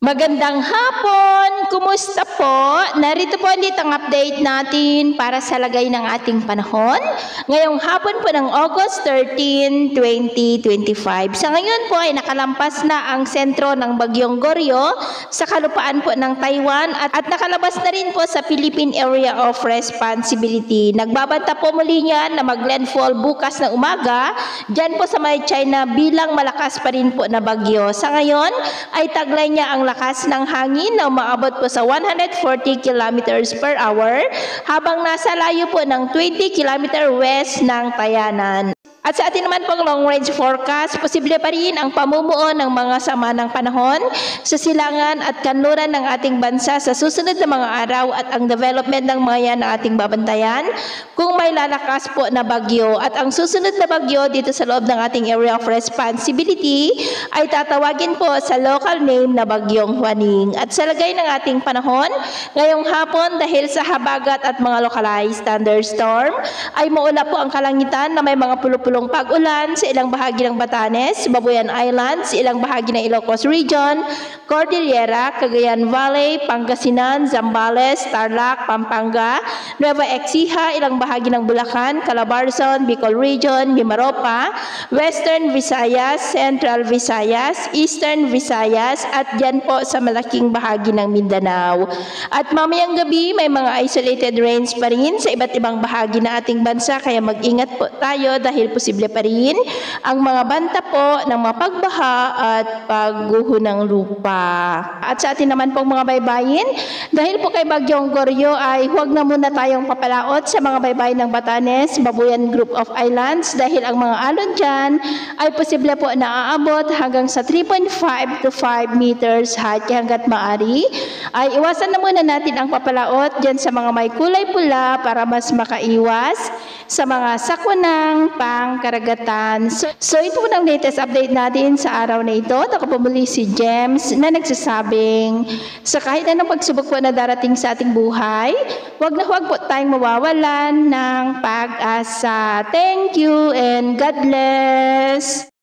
Magandang hapon! Kumusta po? Narito po ulit ang update natin para sa lagay ng ating panahon. Ngayong hapon po ng August 13, 2025. Sa ngayon po ay nakalampas na ang sentro ng Bagyong Goryo sa kalupaan po ng Taiwan at nakalabas na rin po sa Philippine Area of Responsibility. Nagbabanta po muli yan na mag-landfall bukas na umaga dyan po sa may China bilang malakas pa rin po na bagyo. Sa ngayon ay taglay niya ang lakas ng hangin na umaabot po sa 140 kilometers per hour habang nasa layo po ng 20 kilometer west ng Tayanan. At sa atin naman pong long range forecast, posible pa rin ang pamumuo ng mga sama ng panahon sa silangan at kanluran ng ating bansa sa susunod na mga araw at ang development ng mga yan na ating babantayan kung may lalakas po na bagyo. At ang susunod na bagyo dito sa loob ng ating area of responsibility ay tatawagin po sa local name na Bagyong Huaning. At sa lagay ng ating panahon, ngayong hapon dahil sa habagat at mga localized thunderstorm, ay maulap po ang kalangitan na may mga pulupulong pag-ulan sa ilang bahagi ng Batanes, Babuyan Island, sa ilang bahagi ng Ilocos Region, Cordillera, Cagayan Valley, Pangasinan, Zambales, Tarlac, Pampanga, Nueva Ecija, ilang bahagi ng Bulacan, Calabarzon, Bicol Region, Mimaropa, Western Visayas, Central Visayas, Eastern Visayas, at dyan po sa malaking bahagi ng Mindanao. At mamayang gabi, may mga isolated rains pa rin sa iba't ibang bahagi ng ating bansa, kaya mag-ingat po tayo dahil posible pa rin ang mga banta po ng mga pagbaha at pagguho ng lupa. At sa atin naman pong mga baybayin, dahil po kay Bagyong Goryo ay huwag na muna tayong papalaot sa mga baybayin ng Batanes, Babuyan Group of Islands dahil ang mga alon dyan ay posible po na aabot hanggang sa 3.5 to 5 meters height. Hanggat maaari ay iwasan na muna natin ang papalaot dyan sa mga may kulay pula para mas makaiwas sa mga sakunang pangkaragatan. So ito po ang latest update natin sa araw na ito. Ako po muli si James na nagsasabing sa kahit anong pagsubok po na darating sa ating buhay, huwag na huwag po tayong mawawalan ng pag-asa. Thank you and God bless!